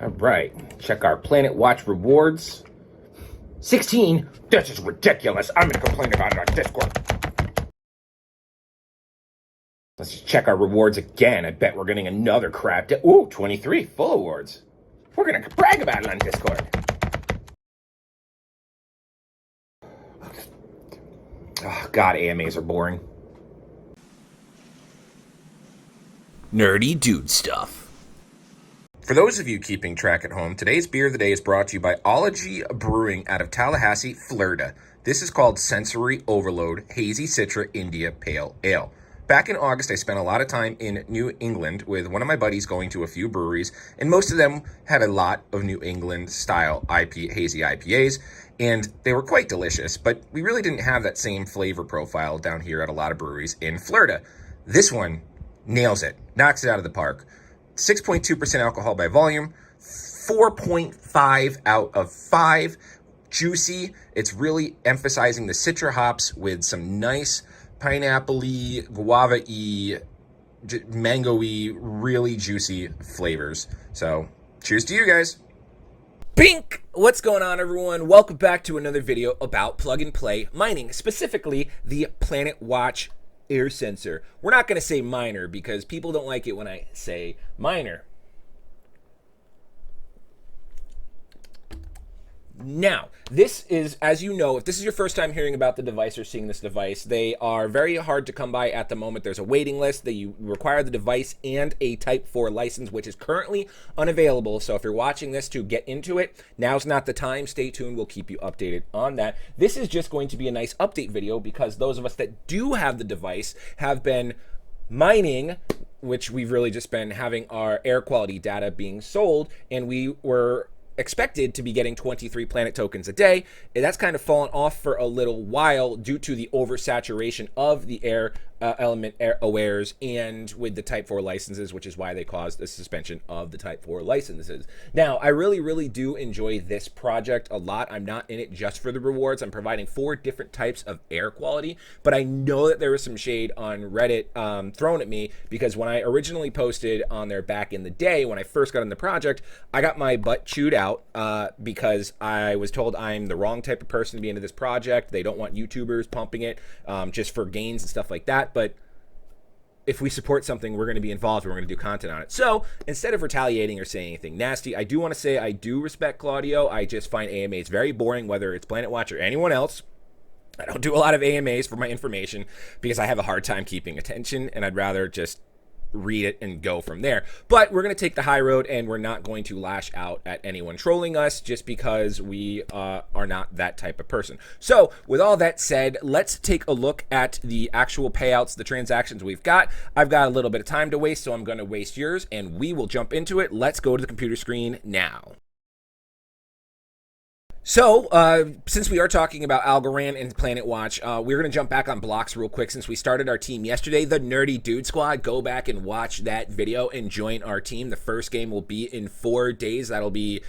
All right, check our PlanetWatch rewards. 16? This is ridiculous. I'm gonna complain about it on Discord. Let's just check our rewards again. I bet we're getting another crap. Ooh, 23 full awards. We're gonna brag about it on Discord. Oh, God, AMAs are boring. Nerdy dude stuff. For those of you keeping track at home, today's beer of the day is brought to you by YLDY Brewing out of Tallahassee, Florida. This is called Sensory Overload Hazy Citra India Pale Ale. Back in August, I spent a lot of time in New England with one of my buddies going to a few breweries, and most of them had a lot of New England style hazy IPAs, and they were quite delicious, but we really didn't have that same flavor profile down here at a lot of breweries in Florida. This one nails it, knocks it out of the park. 6.2% alcohol by volume, 4.5 out of 5, juicy. It's really emphasizing the citra hops with some nice pineapple-y, guava-y, mango-y, really juicy flavors. So, cheers to you guys. Bink! What's going on, everyone? Welcome back to another video about plug-and-play mining, specifically the PlanetWatch air sensor. We're not going to say miner because people don't like it when I say miner. Now, this is, as you know, if this is your first time hearing about the device or seeing this device, they are very hard to come by at the moment. There's a waiting list that you require the device and a Type 4 license, which is currently unavailable. So if you're watching this to get into it, now's not the time. Stay tuned. We'll keep you updated on that. This is just going to be a nice update video because those of us that do have the device have been mining, which we've really just been having our air quality data being sold, and we were expected to be getting 23 planet tokens a day. And that's kind of fallen off for a little while due to the oversaturation of the air element awares and with the Type 4 licenses, which is why they caused the suspension of the Type 4 licenses. Now, I really do enjoy this project a lot. I'm not in it just for the rewards. I'm providing 4 different types of air quality, but I know that there was some shade on Reddit thrown at me because when I originally posted on there back in the day, when I first got in the project, I got my butt chewed out because I was told I'm the wrong type of person to be into this project. They don't want YouTubers pumping it just for gains and stuff like that. But if we support something, we're going to be involved. We're going to do content on it. So instead of retaliating or saying anything nasty, I do want to say I do respect Claudio. I just find AMAs very boring, whether it's PlanetWatch or anyone else. I don't do a lot of AMAs for my information because I have a hard time keeping attention, and I'd rather just read it and go from there. But we're going to take the high road, and we're not going to lash out at anyone trolling us just because we are not that type of person. So with all that said, let's take a look at the actual payouts, the transactions we've got. I've got a little bit of time to waste, so I'm going to waste yours, and we will jump into it. Let's go to the computer screen now. So, since we are talking about Algo and PlanetWatch, we're going to jump back on blocks real quick since we started our team yesterday, the Nerdy Dude Squad. Go back and watch that video and join our team. The first game will be in 4 days. That'll be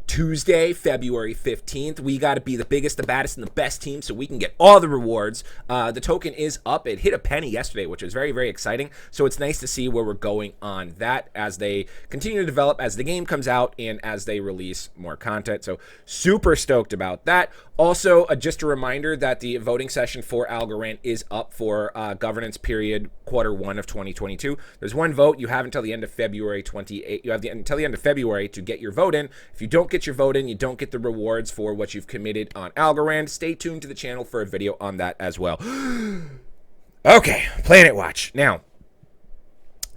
Tuesday, February 15th. We got to be the biggest, the baddest, and the best team so we can get all the rewards. The token is up. It hit a penny yesterday, which was very exciting. So it's nice to see where we're going on that as they continue to develop, as the game comes out, and as they release more content. So super stoked about that. Also, just a reminder that the voting session for Algo is up for governance period Q1 of 2022. There's one vote. You have until the end of February 28. You have until the end of February to get your vote in. If you don't get your vote in, you don't get the rewards for what you've committed on Algo. Stay tuned to the channel for a video on that as well. Okay, PlanetWatch. Now,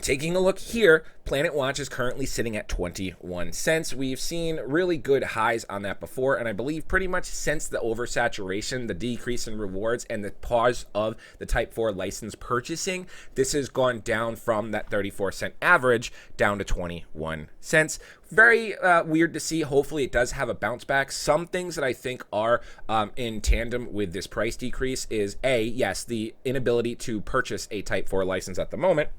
taking a look here, PlanetWatch is currently sitting at 21 cents. We've seen really good highs on that before, and I believe pretty much since the oversaturation, the decrease in rewards, and the pause of the Type 4 license purchasing, this has gone down from that 34-cent average down to 21 cents. Very weird to see. Hopefully it does have a bounce back. Some things that I think are in tandem with this price decrease is yes, the inability to purchase a Type 4 license at the moment.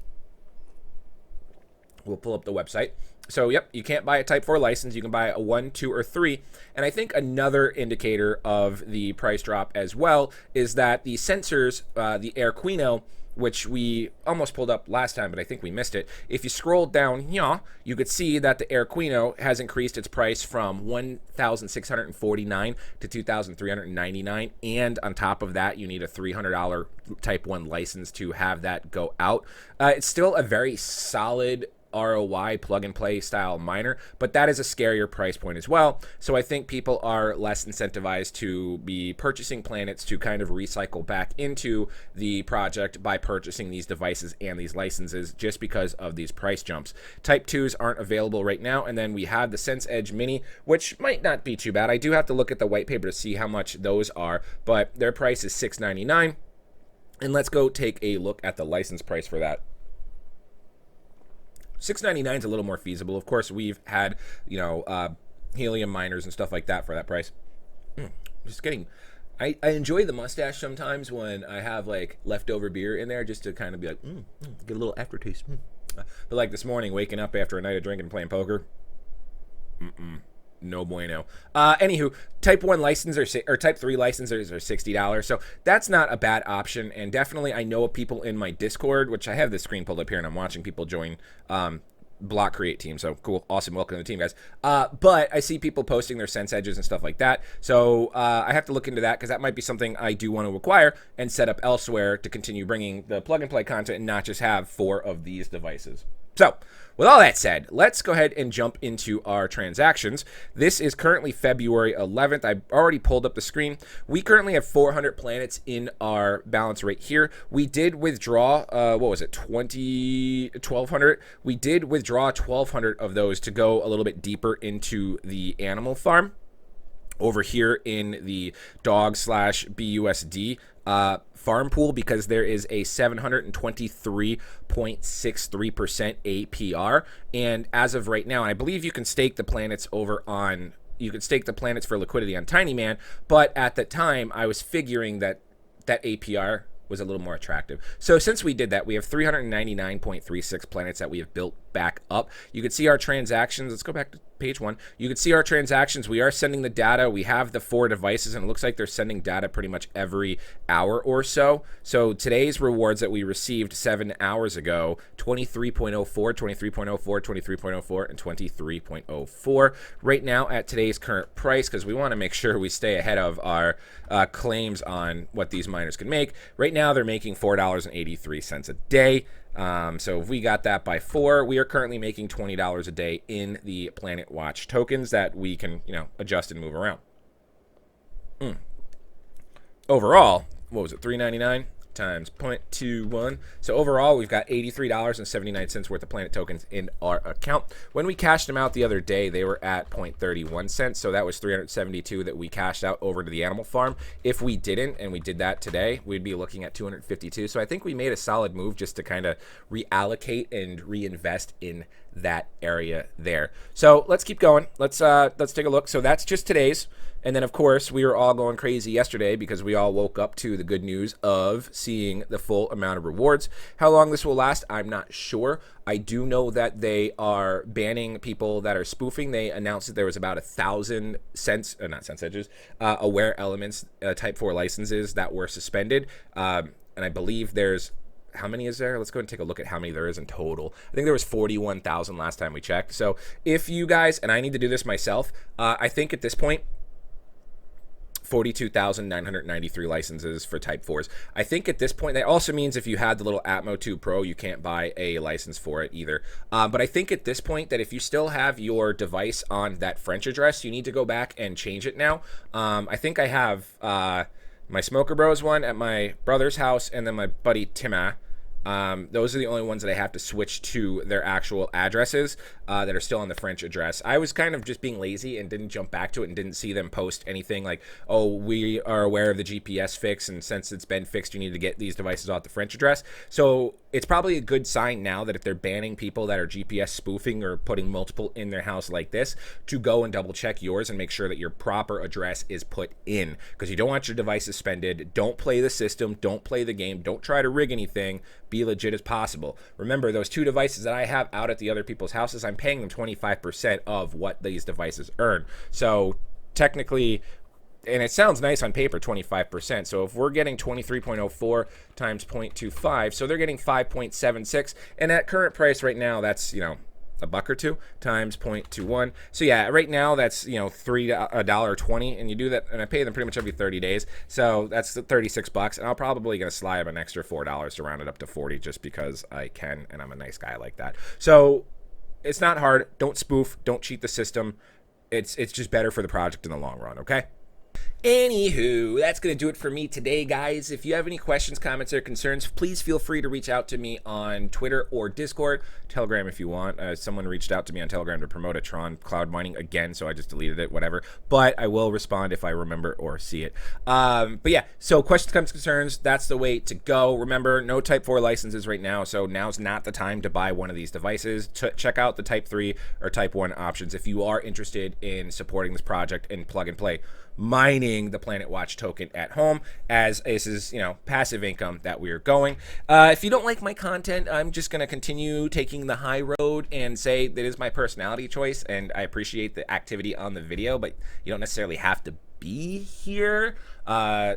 We'll pull up the website. So, yep, you can't buy a Type 4 license. You can buy a 1, 2, or 3. And I think another indicator of the price drop as well is that the sensors, the Arquino, which we almost pulled up last time, but I think we missed it. If you scroll down here, you could see that the Arquino has increased its price from $1,649 to $2,399. And on top of that, you need a $300 Type 1 license to have that go out. It's still a very solid ROI plug and play style miner, but that is a scarier price point as well. So I think people are less incentivized to be purchasing planets to kind of recycle back into the project by purchasing these devices and these licenses just because of these price jumps. Type 2s aren't available right now, and then we have the Sense Edge Mini, which might not be too bad. I do have to look at the white paper to see how much those are, but their price is $699. And let's go take a look at the license price for that. $699 is a little more feasible. Of course, we've had, helium miners and stuff like that for that price. Just kidding. I enjoy the mustache sometimes when I have like leftover beer in there, just to kind of be like, get a little aftertaste. But like this morning, waking up after a night of drinking and playing poker, no bueno. Anywho, Type 1 licenses or Type 3 licenses are $60. So that's not a bad option. And definitely I know people in my Discord, which I have the screen pulled up here and I'm watching people join Block Create team. So cool. Awesome. Welcome to the team, guys. But I see people posting their Sense Edges and stuff like that. So I have to look into that because that might be something I do want to acquire and set up elsewhere to continue bringing the plug and play content and not just have 4 of these devices. So, with all that said, let's go ahead and jump into our transactions. This is currently February 11th. I already pulled up the screen. We currently have 400 planets in our balance right here. We did withdraw, 1,200? We did withdraw 1,200 of those to go a little bit deeper into the animal farm over here in the dog/BUSD farm pool, because there is a 723.63% APR. And as of right now, and I believe you can stake the planets over on, you can stake the planets for liquidity on Tiny Man, but at the time I was figuring that that APR was a little more attractive. So since we did that, we have 399.36 planets that we have built back up. You can see our transactions. Let's go back to page 1. You can see our transactions. We are sending the data. We have the 4 devices, and it looks like they're sending data pretty much every hour or so. So today's rewards that we received 7 hours ago, 23.04, 23.04, 23.04, and 23.04. Right now at today's current price, because we want to make sure we stay ahead of our claims on what these miners can make. Right now they're making $4.83 a day. So if we got that by 4, we are currently making $20 a day in the PlanetWatch tokens that we can, adjust and move around. Overall, what was it, $3.99 times 0.21. So overall, we've got $83.79 worth of Planet tokens in our account. When we cashed them out the other day, they were at 0.31 cents. So that was 372 that we cashed out over to the animal farm. If we didn't, and we did that today, we'd be looking at 252. So I think we made a solid move just to kind of reallocate and reinvest in that area there. So let's keep going. Let's take a look. So that's just today's. And then, of course, we were all going crazy yesterday because we all woke up to the good news of seeing the full amount of rewards. How long this will last, I'm not sure. I do know that they are banning people that are spoofing. They announced that there was about 1,000 Awair Elements Type 4 licenses that were suspended. And I believe there's, how many is there? Let's go and take a look at how many there is in total. I think there was 41,000 last time we checked. So if you guys, and I need to do this myself, I think at this point, 42,993 licenses for Type 4s. I think at this point, that also means if you had the little Atmo 2 Pro, you can't buy a license for it either. But I think at this point that if you still have your device on that French address, you need to go back and change it now. I think I have my Smoker Bros one at my brother's house, and then my buddy Tima. Those are the only ones that I have to switch to their actual addresses that are still on the French address. I was kind of just being lazy and didn't jump back to it and didn't see them post anything like, oh, we are aware of the GPS fix, and since it's been fixed, you need to get these devices off the French address. So it's probably a good sign now that if they're banning people that are GPS spoofing or putting multiple in their house like this, to go and double check yours and make sure that your proper address is put in, because you don't want your device suspended. Don't play the system. Don't play the game. Don't try to rig anything. Be legit as possible. Remember, those 2 devices that I have out at the other people's houses, I'm paying them 25% of what these devices earn. So technically, and it sounds nice on paper, 25%. So if we're getting 23.04 times 0.25, so they're getting 5.76. And at current price right now, that's, you know, a buck or two times 0.21. So yeah, right now that's, you know, $1.20, and you do that, and I pay them pretty much every 30 days. So that's the 36 bucks, and I'll probably gonna slide them an extra $4 to round it up to 40, just because I can, and I'm a nice guy like that. So it's not hard. Don't spoof. Don't cheat the system. It's just better for the project in the long run. Okay. Anywho, that's going to do it for me today, guys. If you have any questions, comments, or concerns, please feel free to reach out to me on Twitter or Discord, Telegram if you want. Someone reached out to me on Telegram to promote a Tron cloud mining again, so I just deleted it, whatever. But I will respond if I remember or see it. But yeah, so questions, comments, concerns, that's the way to go. Remember, no Type 4 licenses right now, so now's not the time to buy one of these devices. Check out the Type 3 or Type 1 options if you are interested in supporting this project and plug and play mining the PlanetWatch token at home, as this is, you know, passive income that we're going. If you don't like my content, I'm just going to continue taking the high road and say that is my personality choice, and I appreciate the activity on the video, but you don't necessarily have to be here.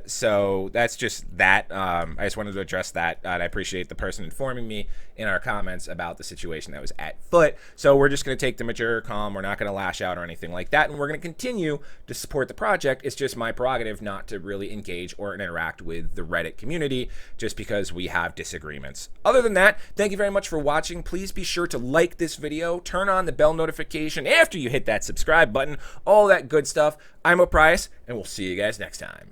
So that's just that. I just wanted to address that. And I appreciate the person informing me in our comments about the situation that was at foot. So we're just going to take the mature calm. We're not going to lash out or anything like that. And we're going to continue to support the project. It's just my prerogative not to really engage or interact with the Reddit community just because we have disagreements. Other than that, thank you very much for watching. Please be sure to like this video, turn on the bell notification after you hit that subscribe button, all that good stuff. I'm O'Price, and we'll see you guys next time.